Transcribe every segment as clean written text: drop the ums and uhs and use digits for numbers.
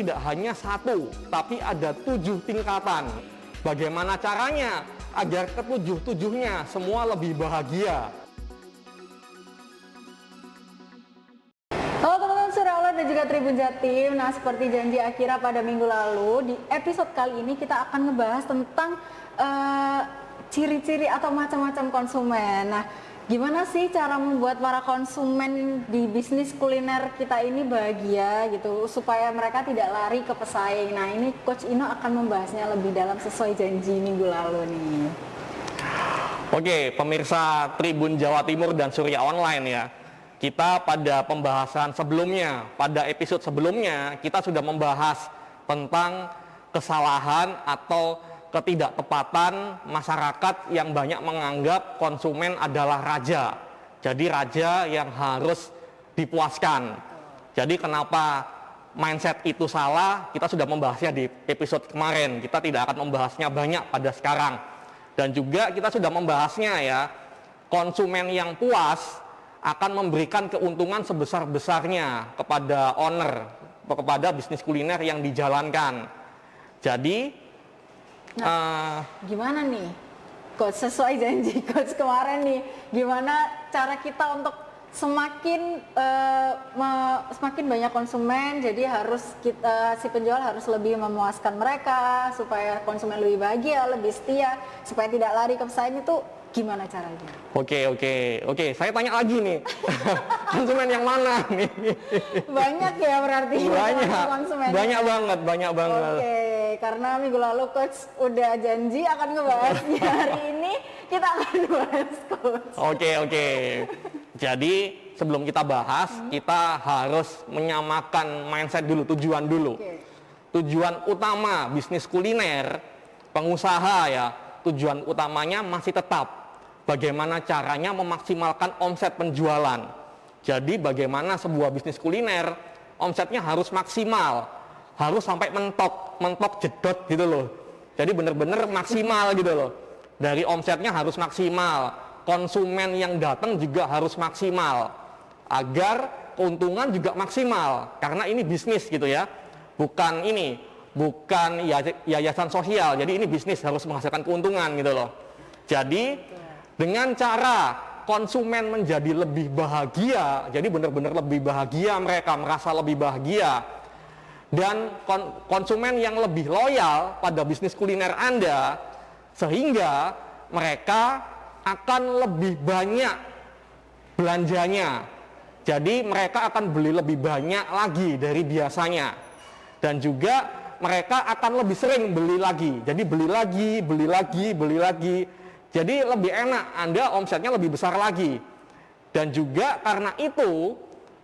tidak hanya satu, tapi ada 7 tingkatan. Bagaimana caranya agar ketujuh-tujuhnya semua lebih bahagia? Halo teman-teman Surya dan juga Tribun Jatim. Nah, seperti janji Akira pada minggu lalu, di episode kali ini kita akan ngebahas tentang ciri-ciri atau macam-macam konsumen. Nah, gimana sih cara membuat para konsumen di bisnis kuliner kita ini bahagia gitu, supaya mereka tidak lari ke pesaing. Nah, ini Coach Ino akan membahasnya lebih dalam sesuai janji minggu lalu nih. Oke, pemirsa Tribun Jawa Timur dan Surya Online ya. Kita pada pembahasan sebelumnya, pada episode sebelumnya, kita sudah membahas tentang kesalahan atau ketidaktepatan masyarakat yang banyak menganggap konsumen adalah raja. Jadi raja yang harus dipuaskan. Jadi kenapa mindset itu salah, kita sudah membahasnya di episode kemarin. Kita tidak akan membahasnya banyak pada sekarang. Dan juga kita sudah membahasnya ya, konsumen yang puas akan memberikan keuntungan sebesar-besarnya kepada owner, kepada bisnis kuliner yang dijalankan. Jadi, gimana nih, Coach, sesuai janji Coach kemarin nih, gimana cara kita untuk semakin banyak konsumen, jadi harus si penjual harus lebih memuaskan mereka, supaya konsumen lebih bahagia, lebih setia, supaya tidak lari ke pesaing, itu gimana caranya? Oke. Saya tanya lagi nih, konsumen yang mana nih? Banyak ya berarti. Banyak banget. Oke, karena minggu lalu Coach udah janji akan ngebahasnya. Hari ini kita akan bahas, Coach. Oke. Jadi sebelum kita bahas, kita harus menyamakan mindset dulu, tujuan dulu. Tujuan utama bisnis kuliner, pengusaha ya, tujuan utamanya masih tetap bagaimana caranya memaksimalkan omset penjualan. Jadi bagaimana sebuah bisnis kuliner omsetnya harus maksimal, harus sampai mentok jedot gitu loh. Jadi benar-benar maksimal gitu loh. Dari omsetnya harus maksimal, konsumen yang datang juga harus maksimal, agar keuntungan juga maksimal. Karena ini bisnis gitu ya, bukan yayasan sosial. Jadi ini bisnis, harus menghasilkan keuntungan gitu loh. Jadi dengan cara konsumen menjadi lebih bahagia, jadi benar-benar lebih bahagia, mereka merasa lebih bahagia, dan konsumen yang lebih loyal pada bisnis kuliner Anda, sehingga mereka akan lebih banyak belanjanya. Jadi mereka akan beli lebih banyak lagi dari biasanya, dan juga mereka akan lebih sering beli lagi. Jadi beli lagi. Jadi lebih enak, Anda omsetnya lebih besar lagi. Dan juga karena itu,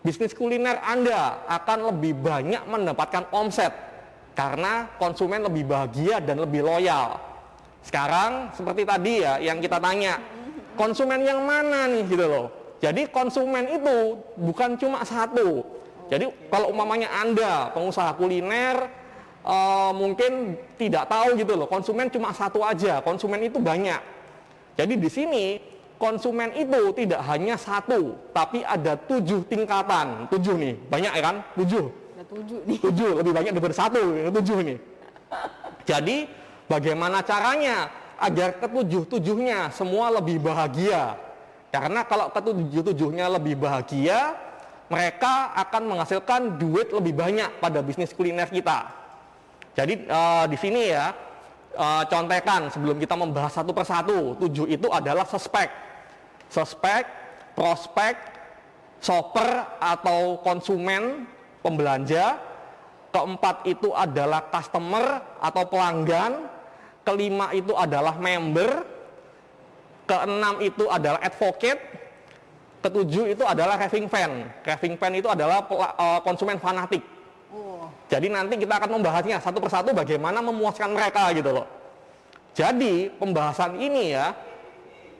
bisnis kuliner Anda akan lebih banyak mendapatkan omset, karena konsumen lebih bahagia dan lebih loyal. Sekarang seperti tadi ya, yang kita tanya, konsumen yang mana nih gitu loh. Jadi konsumen itu bukan cuma satu. Jadi kalau umpamanya Anda pengusaha kuliner, mungkin tidak tahu gitu loh, konsumen cuma satu aja, konsumen itu banyak. Jadi di sini konsumen itu tidak hanya satu, tapi ada 7 tingkatan. 7 nih, banyak ya kan? 7. Ada 7 nih. 7, lebih banyak daripada 1, 7 nih. Jadi bagaimana caranya agar ketujuh-tujuhnya semua lebih bahagia? Karena kalau ketujuh-tujuhnya lebih bahagia, mereka akan menghasilkan duit lebih banyak pada bisnis kuliner kita. Jadi di sini ya, contekan sebelum kita membahas satu persatu. 7 itu adalah suspek, prospek, shopper atau konsumen pembelanja. Keempat itu adalah customer atau pelanggan. Kelima itu adalah member. Keenam itu adalah advocate. Ketujuh itu adalah raving fan. Raving fan itu adalah konsumen fanatik. Jadi nanti kita akan membahasnya satu persatu bagaimana memuaskan mereka gitu loh. Jadi pembahasan ini ya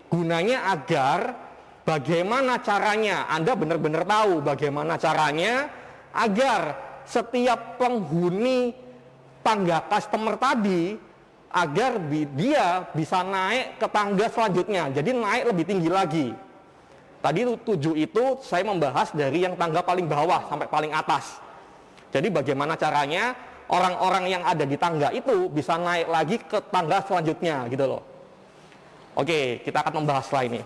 gunanya agar bagaimana caranya Anda benar-benar tahu bagaimana caranya agar setiap penghuni tangga customer tadi agar dia bisa naik ke tangga selanjutnya. Jadi naik lebih tinggi lagi. Tadi 7 itu saya membahas dari yang tangga paling bawah sampai paling atas. Jadi bagaimana caranya orang-orang yang ada di tangga itu bisa naik lagi ke tangga selanjutnya gitu loh. Oke, kita akan membahas setelah ini.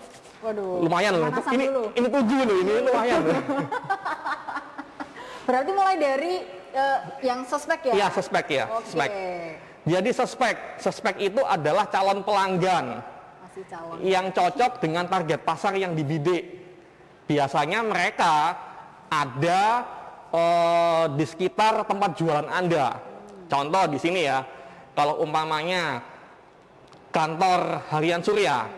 Waduh. Lumayan loh. Pemanasan Ini dulu. ini 7 loh, ini lumayan loh. Berarti mulai dari yang suspek ya? Iya, suspek ya, Oke. suspek. Jadi suspek itu adalah calon pelanggan Masih calon. yang cocok dengan target pasar yang dibidik. Biasanya mereka ada di sekitar tempat jualan Anda. Contoh di sini ya, kalau umpamanya kantor Harian Surya.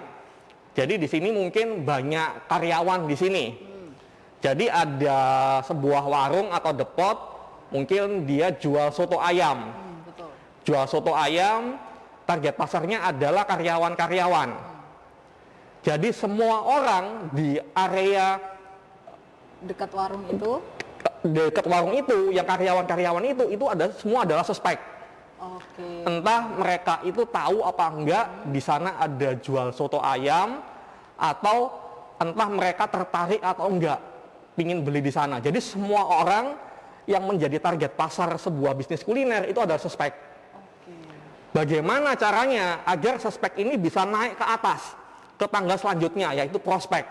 Jadi di sini mungkin banyak karyawan di sini. Jadi ada sebuah warung atau depot, mungkin dia jual soto ayam. Betul. Jual soto ayam, target pasarnya adalah karyawan-karyawan. Jadi semua orang di area Dekat warung itu. dekat warung itu, yang karyawan-karyawan itu ada semua adalah suspek. Oke. Entah mereka itu tahu apa enggak di sana ada jual soto ayam, atau entah mereka tertarik atau enggak pingin beli di sana. Jadi semua orang yang menjadi target pasar sebuah bisnis kuliner itu adalah suspek. Oke. Bagaimana caranya agar suspek ini bisa naik ke atas, ke tangga selanjutnya, yaitu prospek.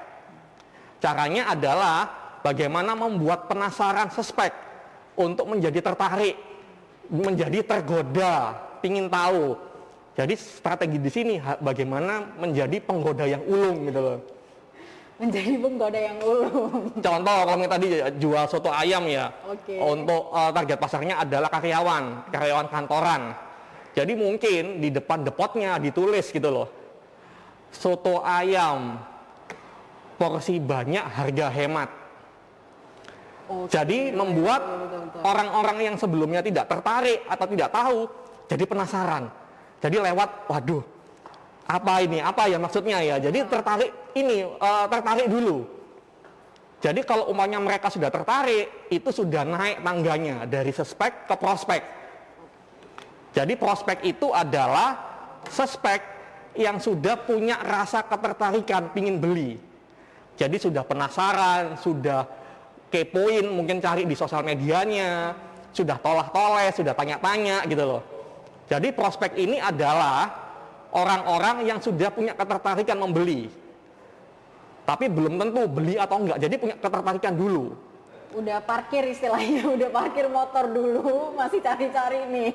Caranya adalah bagaimana membuat penasaran suspek untuk menjadi tertarik, menjadi tergoda, pingin tahu. Jadi strategi di sini bagaimana menjadi penggoda yang ulung gitu loh. Menjadi penggoda yang ulung. Contoh kalau kita tadi jual soto ayam ya, Oke. untuk target pasarnya adalah karyawan kantoran. Jadi mungkin di depan depotnya ditulis gitu loh, soto ayam porsi banyak harga hemat. Oke. Jadi membuat Betul. orang-orang yang sebelumnya tidak tertarik atau tidak tahu jadi penasaran. Jadi lewat, waduh, apa ini? Apa ya maksudnya ya? Jadi tertarik tertarik dulu. Jadi kalau umpamanya mereka sudah tertarik, itu sudah naik tangganya dari suspek ke prospek. Jadi prospek itu adalah suspek yang sudah punya rasa ketertarikan, pingin beli. Jadi sudah penasaran, sudah kepoin, mungkin cari di sosial medianya, sudah toleh-toleh, sudah tanya-tanya gitu loh. Jadi prospek ini adalah orang-orang yang sudah punya ketertarikan membeli, tapi belum tentu beli atau enggak, jadi punya ketertarikan dulu. Udah parkir istilahnya, udah parkir motor dulu, masih cari-cari nih,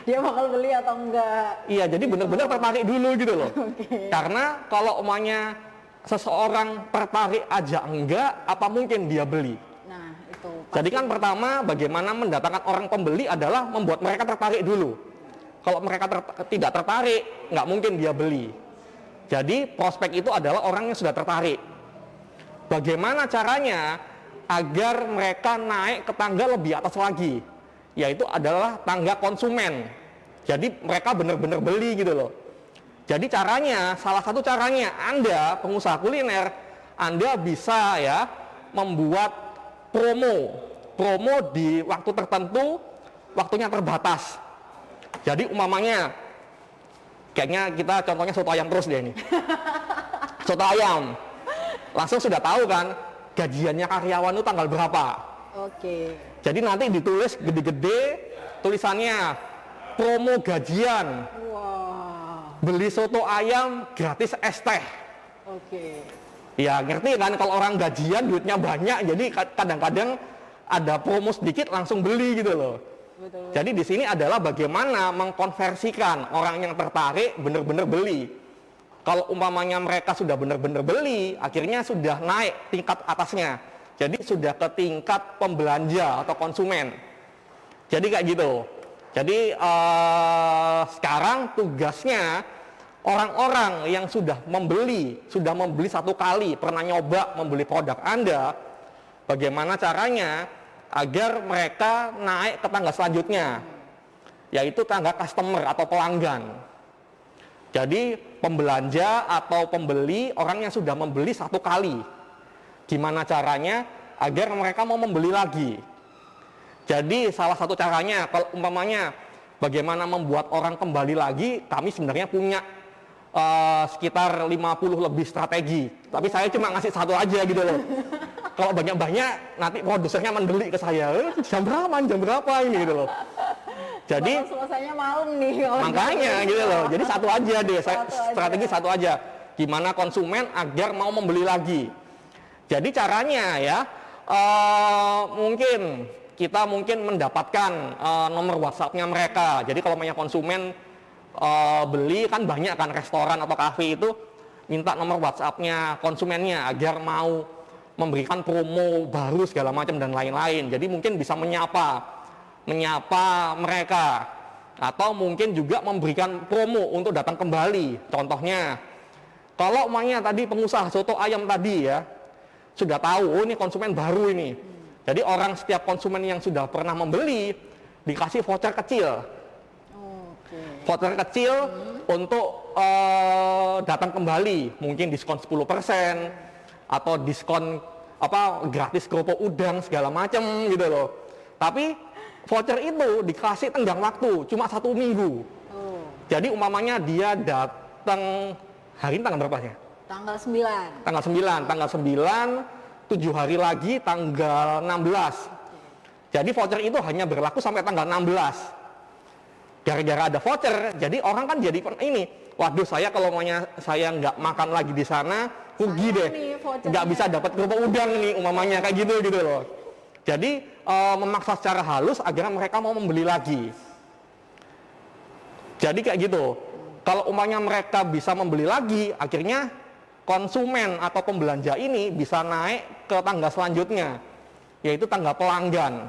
dia bakal beli atau enggak. Iya, jadi benar-benar tertarik dulu gitu loh. Oke. Karena kalau umumnya seseorang tertarik aja enggak, apa mungkin dia beli? Nah, itu. Jadi kan pertama bagaimana mendatangkan orang pembeli adalah membuat mereka tertarik dulu. Kalau mereka tidak tertarik, nggak mungkin dia beli. Jadi prospek itu adalah orang yang sudah tertarik. Bagaimana caranya agar mereka naik ke tangga lebih atas lagi? Yaitu adalah tangga konsumen. Jadi mereka benar-benar beli gitu loh. Jadi caranya, salah satu caranya Anda pengusaha kuliner, Anda bisa ya membuat promo di waktu tertentu, waktunya terbatas. Jadi umpamanya, kayaknya kita contohnya soto ayam terus deh ini. Soto ayam, langsung sudah tahu kan gajiannya karyawan itu tanggal berapa. Oke. Jadi nanti ditulis gede-gede tulisannya promo gajian, Wah. beli soto ayam gratis es teh. Oke. Ya ngerti kan kalau orang gajian duitnya banyak, jadi kadang-kadang ada promo sedikit langsung beli gitu loh. Betul. Jadi di sini adalah bagaimana mengkonversikan orang yang tertarik benar-benar beli. Kalau umpamanya mereka sudah benar-benar beli, akhirnya sudah naik tingkat atasnya. Jadi sudah ke tingkat pembelanja atau konsumen. Jadi kayak gitu. Jadi sekarang tugasnya orang-orang yang sudah membeli satu kali, pernah nyoba membeli produk Anda, bagaimana caranya agar mereka naik ke tangga selanjutnya, yaitu tangga customer atau pelanggan. Jadi pembelanja atau pembeli, orang yang sudah membeli satu kali, gimana caranya agar mereka mau membeli lagi. Jadi salah satu caranya, kalau umpamanya bagaimana membuat orang kembali lagi, kami sebenarnya punya sekitar 50 lebih strategi, tapi saya cuma ngasih satu aja gitu loh. kalau banyak-banyak nanti produsernya mendelik ke saya, jam berapa ini gitu loh. Jadi selesainya malam nih. Makanya gitu loh. Jadi satu aja deh, strategi satu aja. Gimana konsumen agar mau membeli lagi. Jadi caranya ya, kita mungkin mendapatkan nomor WhatsApp-nya mereka. Jadi kalau banyak konsumen beli kan banyak kan restoran atau kafe itu minta nomor WhatsApp-nya konsumennya agar mau memberikan promo baru segala macam dan lain-lain. Jadi mungkin bisa menyapa mereka atau mungkin juga memberikan promo untuk datang kembali. Contohnya kalau umpamanya tadi pengusaha soto ayam tadi ya sudah tahu, oh ini konsumen baru ini. Jadi orang setiap konsumen yang sudah pernah membeli dikasih voucher kecil. Voucher kecil untuk datang kembali, mungkin diskon 10% atau diskon gratis kerupuk udang segala macam gitu loh. Tapi voucher itu dikasih tenggang waktu cuma 1 minggu. Jadi umpamanya dia datang hari ini tanggal berapa ya? Tanggal 9. Tanggal 9, 7 hari lagi tanggal 16. Jadi voucher itu hanya berlaku sampai tanggal 16. Gara-gara ada voucher, jadi orang kan jadi ini, waduh saya kalau maunya saya nggak makan lagi di sana, rugi deh, nggak bisa dapat kerupuk udang nih umpamanya kayak gitu loh. Jadi memaksa secara halus agar mereka mau membeli lagi. Jadi kayak gitu. Kalau umpamanya mereka bisa membeli lagi, akhirnya konsumen atau pembelanja ini bisa naik ke tangga selanjutnya, yaitu tangga pelanggan.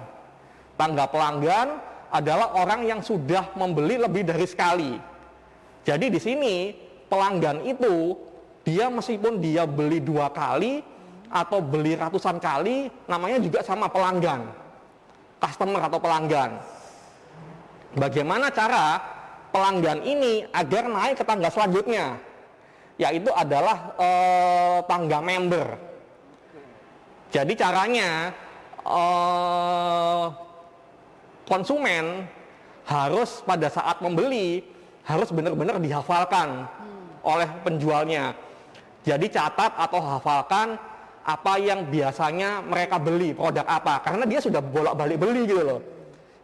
Tangga pelanggan adalah orang yang sudah membeli lebih dari sekali. Jadi di sini pelanggan itu dia meskipun dia beli 2 kali atau beli ratusan kali, namanya juga sama pelanggan, customer atau pelanggan. Bagaimana cara pelanggan ini agar naik ke tangga selanjutnya? Yaitu adalah tangga member. Jadi caranya konsumen harus pada saat membeli harus benar-benar dihafalkan oleh penjualnya. Jadi catat atau hafalkan apa yang biasanya mereka beli, produk apa, karena dia sudah bolak-balik beli gitu loh.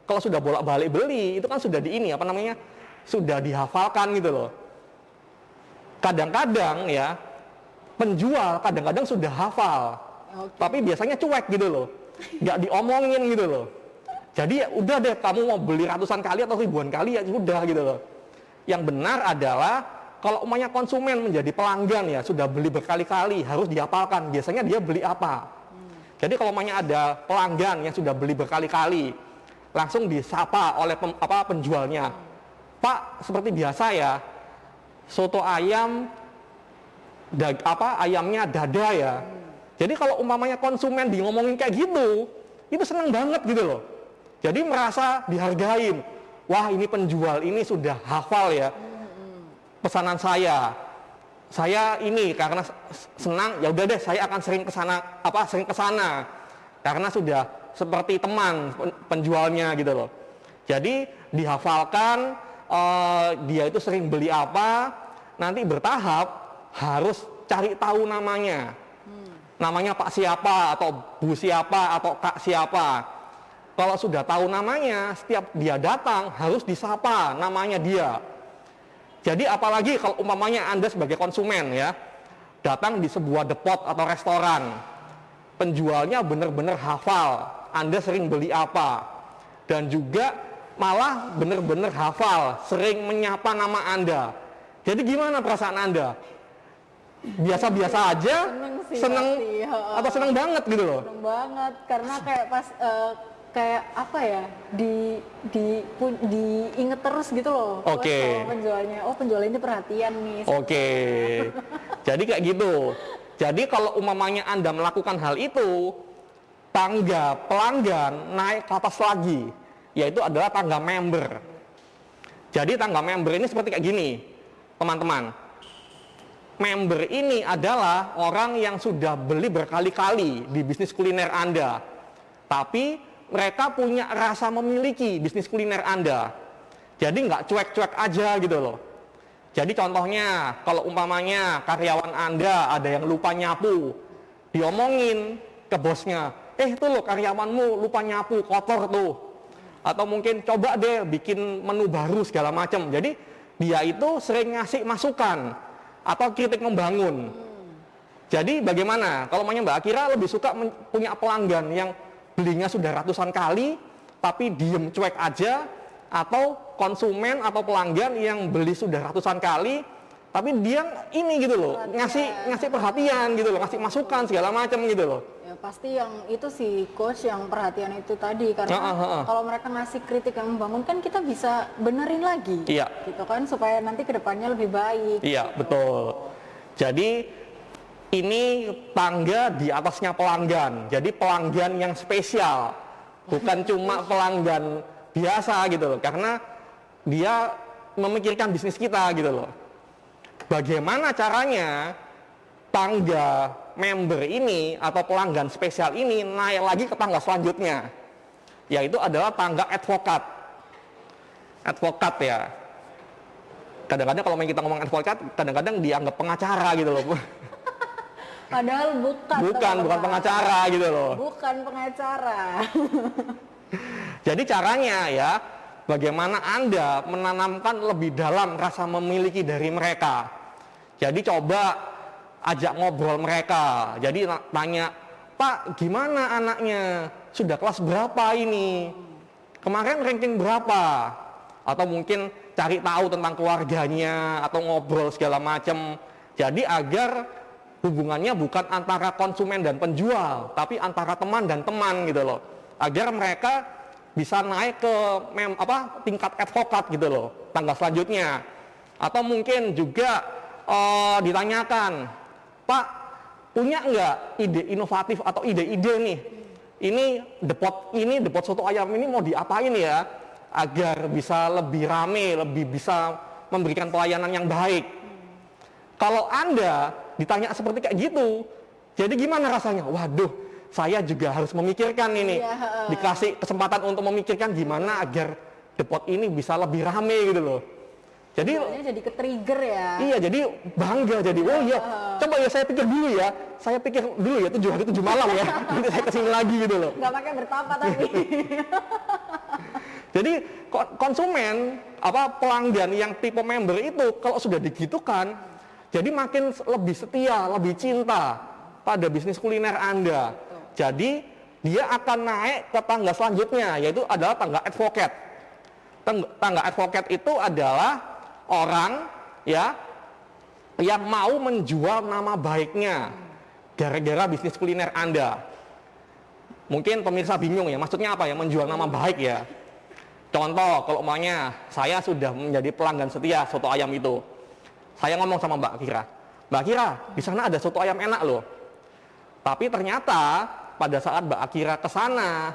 Kalau sudah bolak-balik beli itu kan sudah sudah dihafalkan gitu loh. Kadang-kadang ya penjual kadang-kadang sudah hafal, tapi biasanya cuek gitu loh, nggak diomongin gitu loh. Jadi ya udah deh, kamu mau beli ratusan kali atau ribuan kali ya sudah gitu loh. Yang benar adalah kalau umpamanya konsumen menjadi pelanggan ya sudah beli berkali-kali harus dihafalkan biasanya dia beli apa. Jadi kalau umpamanya ada pelanggan yang sudah beli berkali-kali, langsung disapa oleh penjualnya. Pak, seperti biasa ya, soto ayam ayamnya dada ya. Jadi kalau umpamanya konsumen di ngomongin kayak gitu, itu seneng banget gitu loh. Jadi merasa dihargain. Wah, ini penjual ini sudah hafal ya pesanan saya. Saya ini karena senang, ya udah deh saya akan sering ke sana karena sudah seperti teman penjualnya gitu loh. Jadi dihafalkan, dia itu sering beli apa, nanti bertahap harus cari tahu namanya. Namanya Pak siapa atau Bu siapa atau Kak siapa. Kalau sudah tahu namanya, setiap dia datang harus disapa namanya dia. Jadi apalagi kalau umpamanya Anda sebagai konsumen ya, datang di sebuah depot atau restoran, penjualnya benar-benar hafal Anda sering beli apa, dan juga malah benar-benar hafal sering menyapa nama Anda. Jadi gimana perasaan Anda? Biasa-biasa aja, seneng atau seneng banget gitu loh? Seneng banget, karena kayak pas kayak apa ya, diinget terus gitu loh. Oke. Penjualnya, oh penjual ini perhatian nih. Oke. Jadi kayak gitu. Jadi kalau umpamanya Anda melakukan hal itu, tangga pelanggan naik ke atas lagi, yaitu adalah tangga member. Jadi tangga member ini seperti kayak gini, teman-teman. Member ini adalah orang yang sudah beli berkali-kali di bisnis kuliner Anda, tapi mereka punya rasa memiliki bisnis kuliner Anda. Jadi nggak cuek-cuek aja gitu loh. Jadi contohnya, kalau umpamanya karyawan Anda ada yang lupa nyapu, diomongin, ke bosnya, itu loh karyawanmu lupa nyapu, kotor tuh. Atau mungkin coba deh bikin menu baru segala macam. Jadi dia itu sering ngasih masukan atau kritik membangun. Jadi bagaimana? Kalau Mbak Akira lebih suka punya pelanggan yang belinya sudah ratusan kali, tapi diem cuek aja, atau konsumen atau pelanggan yang beli sudah ratusan kali, tapi dia ini gitu loh, ngasih perhatian gitu loh, ngasih masukan segala macam gitu loh. Ya pasti yang itu sih coach, yang perhatian itu tadi, karena kalau mereka ngasih kritik yang membangun kan kita bisa benerin lagi, gitu kan, supaya nanti kedepannya lebih baik. Iya, betul. Jadi ini tangga di atasnya pelanggan, jadi pelanggan yang spesial, bukan cuma pelanggan biasa gitu loh, karena dia memikirkan bisnis kita gitu loh. Bagaimana caranya tangga member ini atau pelanggan spesial ini naik lagi ke tangga selanjutnya, yaitu adalah tangga advokat. Advokat ya, kadang-kadang kalau kita ngomong advokat, kadang-kadang dianggap pengacara gitu loh. Padahal bukan pengacara gitu loh. Bukan pengacara. Jadi caranya ya, bagaimana Anda menanamkan lebih dalam rasa memiliki dari mereka. Jadi coba ajak ngobrol mereka. Jadi tanya, Pak, gimana anaknya? Sudah kelas berapa ini? Kemarin ranking berapa? Atau mungkin cari tahu tentang keluarganya atau ngobrol segala macam. Jadi agar hubungannya bukan antara konsumen dan penjual, tapi antara teman dan teman gitu loh. Agar mereka bisa naik ke tingkat advokat gitu loh, tangga selanjutnya. Atau mungkin juga ditanyakan, Pak, punya nggak ide inovatif atau ide-ide nih? Ini depot soto ayam ini mau diapain ya? Agar bisa lebih rame, lebih bisa memberikan pelayanan yang baik. Kalau Anda ditanya seperti kayak gitu, jadi gimana rasanya? Waduh, saya juga harus memikirkan ini. Dikasih kesempatan untuk memikirkan gimana agar depot ini bisa lebih rame gitu loh. Jadi ke trigger ya. Iya, jadi bangga jadi. Oh iya, coba ya saya pikir dulu ya. Saya pikir dulu ya 7 hari 7 malam ya. Nanti saya kesini lagi gitu loh. Nggak pakai bertapa tapi. Jadi konsumen pelanggan yang tipe member itu kalau sudah digitukan, jadi makin lebih setia, lebih cinta pada bisnis kuliner Anda. Jadi dia akan naik ke tangga selanjutnya, yaitu adalah tangga advokat. Tangga advokat itu adalah orang ya yang mau menjual nama baiknya gara-gara bisnis kuliner Anda. Mungkin pemirsa bingung ya, maksudnya apa ya menjual nama baik ya? Contoh, kalau umpamanya saya sudah menjadi pelanggan setia soto ayam itu. Saya ngomong sama Mbak Akira, di sana ada soto ayam enak loh. Tapi ternyata pada saat Mbak Akira ke sana,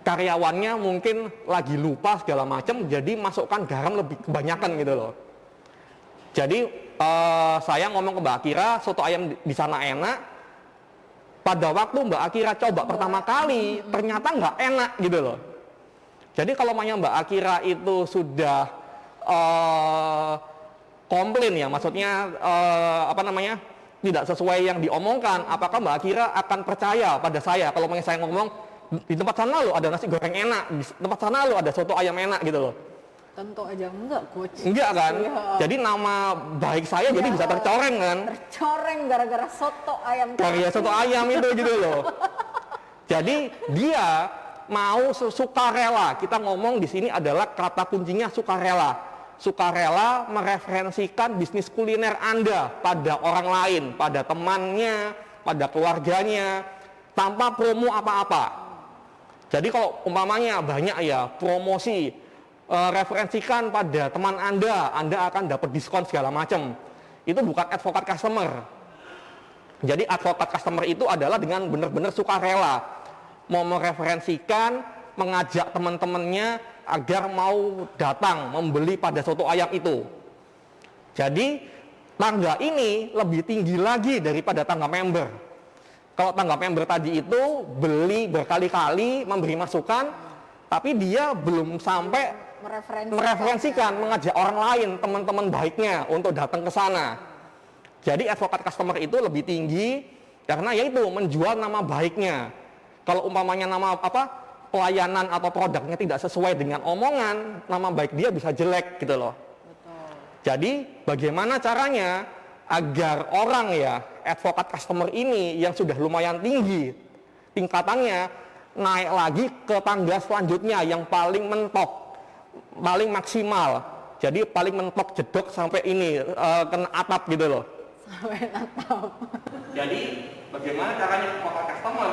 karyawannya mungkin lagi lupa segala macam, jadi masukkan garam lebih kebanyakan gitu loh. Jadi saya ngomong ke Mbak Akira, soto ayam di sana enak. Pada waktu Mbak Akira coba pertama kali, ternyata nggak enak gitu loh. Jadi kalau Mbak Akira itu sudah komplain ya, maksudnya tidak sesuai yang diomongkan, apakah Mbak Akira akan percaya pada saya kalau saya ngomong di tempat sana lo ada nasi goreng enak, di tempat sana lo ada soto ayam enak gitu loh? Tentu aja enggak, coach. Enggak kan? Iya. Jadi nama baik saya jadi bisa tercoreng kan? Tercoreng gara-gara soto ayam. Karya soto ayam itu gitu loh. Jadi dia mau sukarela. Kita ngomong di sini adalah kata kuncinya sukarela. Sukarela mereferensikan bisnis kuliner Anda pada orang lain, pada temannya, pada keluarganya, tanpa promo apa-apa. Jadi kalau umpamanya banyak ya promosi, referensikan pada teman Anda akan dapat diskon segala macam. Itu bukan advokat customer. Jadi advokat customer itu adalah dengan benar-benar sukarela, mau mereferensikan, mengajak teman-temannya agar mau datang membeli pada soto ayam itu. Jadi tangga ini lebih tinggi lagi daripada tangga member. Kalau tangga member tadi itu beli berkali-kali, memberi masukan, tapi dia belum sampai mereferensikan, mengajak orang lain, teman-teman baiknya untuk datang ke sana. Jadi advokat customer itu lebih tinggi, Karena yaitu menjual nama baiknya. Kalau umpamanya nama pelayanan atau produknya tidak sesuai dengan omongan, nama baik dia bisa jelek gitu loh. Betul. Jadi bagaimana caranya agar orang ya, advokat customer ini yang sudah lumayan tinggi tingkatannya, naik lagi ke tangga selanjutnya yang paling mentok, paling maksimal. Jadi paling mentok jedok sampai ini kena atap gitu loh. Sampai atap. Jadi bagaimana caranya advokat customer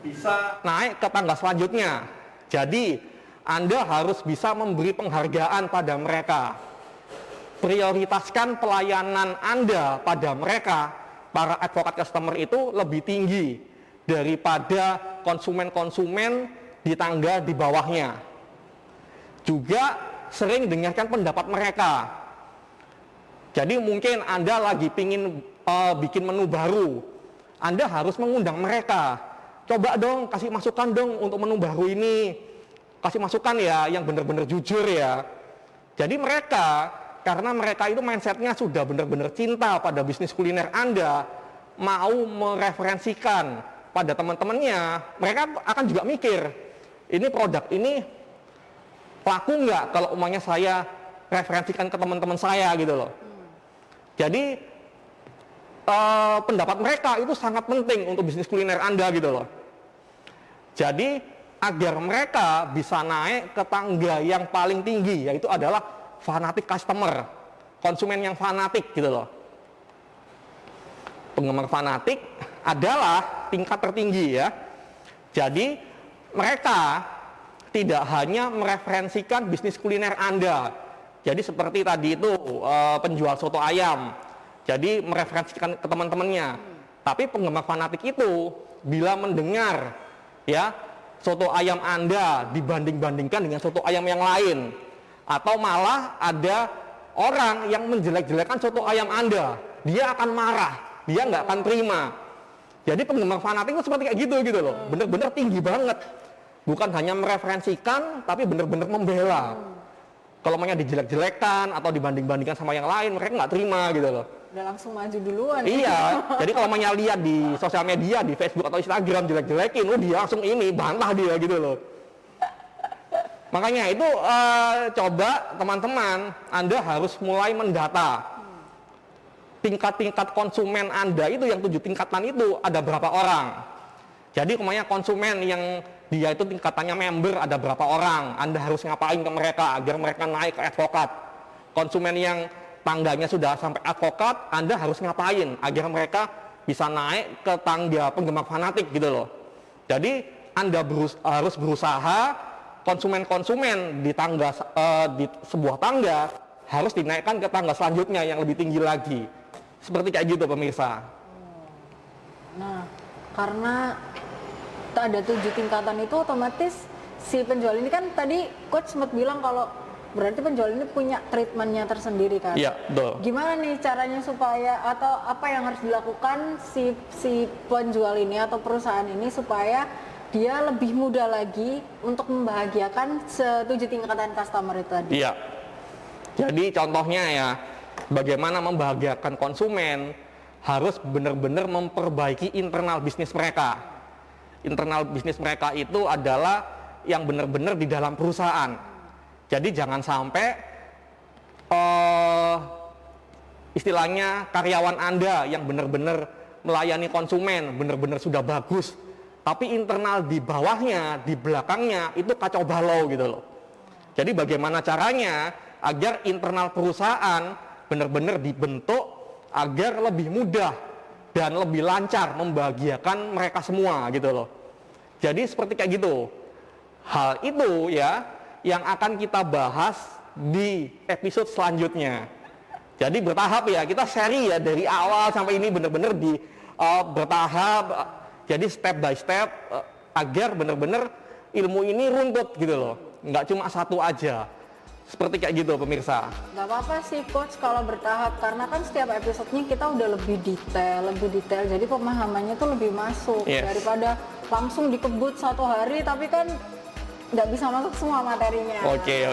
bisa naik ke tangga selanjutnya? Jadi Anda harus bisa memberi penghargaan pada mereka. Prioritaskan pelayanan Anda pada mereka, para advokat customer itu lebih tinggi daripada konsumen-konsumen di tangga di bawahnya. Juga sering dengarkan pendapat mereka. Jadi mungkin Anda lagi pingin bikin menu baru, Anda harus mengundang mereka. Coba dong, kasih masukan dong untuk menu baru ini. Kasih masukan ya, yang benar-benar jujur ya. Jadi mereka, karena mereka itu mindsetnya sudah benar-benar cinta pada bisnis kuliner Anda, mau mereferensikan pada teman-temannya, mereka akan juga mikir, ini produk ini laku nggak kalau umumnya saya referensikan ke teman-teman saya gitu loh. Jadi pendapat mereka itu sangat penting untuk bisnis kuliner Anda gitu loh. Jadi agar mereka bisa naik ke tangga yang paling tinggi, yaitu adalah fanatik customer, konsumen yang fanatik gitu loh. Penggemar fanatik adalah tingkat tertinggi ya. Jadi mereka tidak hanya mereferensikan bisnis kuliner Anda. Jadi seperti tadi itu penjual soto ayam. Jadi mereferensikan ke teman-temannya. Tapi penggemar fanatik itu bila mendengar ya soto ayam Anda dibanding-bandingkan dengan soto ayam yang lain, atau malah ada orang yang menjelek-jelekan soto ayam Anda, dia akan marah, dia nggak akan terima. Jadi penggemar fanatik itu seperti kayak gitu loh, bener-bener tinggi banget. Bukan hanya mereferensikan, tapi bener-bener membela. Kalau maunya dijelek-jelekan atau dibanding-bandingkan sama yang lain, mereka nggak terima gitu loh. Udah langsung maju duluan. Iya, jadi kalau maunya lihat di sosial media, di Facebook atau Instagram jelek-jelekin, dia langsung ini, bantah dia gitu loh. Makanya itu coba teman-teman, Anda harus mulai mendata. Tingkat-tingkat konsumen Anda itu yang 7 tingkatan itu ada berapa orang. Jadi kemanya konsumen yang dia itu tingkatannya member ada berapa orang, Anda harus ngapain ke mereka agar mereka naik ke advokat. Konsumen yang tangganya sudah sampai advokat, Anda harus ngapain agar mereka bisa naik ke tangga penggemar fanatik gitu loh. Jadi Anda harus berusaha konsumen-konsumen di tangga di sebuah tangga harus dinaikkan ke tangga selanjutnya yang lebih tinggi lagi. Seperti kayak gitu pemirsa. Nah, karena ada 7 tingkatan itu otomatis si penjual ini kan tadi coach sempat bilang kalau berarti penjual ini punya treatmentnya tersendiri kan? Iya, betul. Gimana nih caranya supaya atau apa yang harus dilakukan si penjual ini atau perusahaan ini supaya dia lebih mudah lagi untuk membahagiakan 7 tingkatan customer itu tadi? Iya. Jadi contohnya ya, bagaimana membahagiakan konsumen harus benar-benar memperbaiki internal bisnis mereka. Internal bisnis mereka itu adalah yang benar-benar di dalam perusahaan. Jadi jangan sampai istilahnya karyawan Anda yang benar-benar melayani konsumen, benar-benar sudah bagus, tapi internal di bawahnya, di belakangnya itu kacau balau gitu loh. Jadi bagaimana caranya agar internal perusahaan benar-benar dibentuk agar lebih mudah dan lebih lancar membahagiakan mereka semua gitu loh. Jadi seperti kayak gitu. Hal itu ya yang akan kita bahas di episode selanjutnya. Jadi bertahap ya, kita seri ya dari awal sampai ini benar-benar di bertahap. Jadi step by step agar benar-benar ilmu ini runtut gitu loh. Nggak cuma satu aja. Seperti kayak gitu pemirsa. Gak apa-apa sih coach kalau bertahap, karena kan setiap episodenya kita udah lebih detail, jadi pemahamannya tuh lebih masuk. Yes. Daripada langsung dikebut 1 hari tapi kan nggak bisa masuk semua materinya. Oke.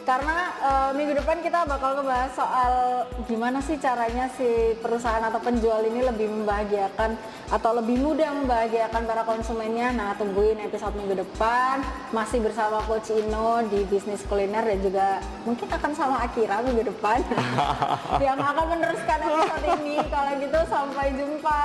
Karena minggu depan kita bakal ngebahas soal gimana sih caranya si perusahaan atau penjual ini lebih membahagiakan atau lebih mudah membahagiakan para konsumennya. Nah, tungguin episode minggu depan masih bersama Coach Ino di bisnis kuliner dan juga mungkin akan sama Akira minggu depan yang akan meneruskan episode ini. Kalau gitu sampai jumpa.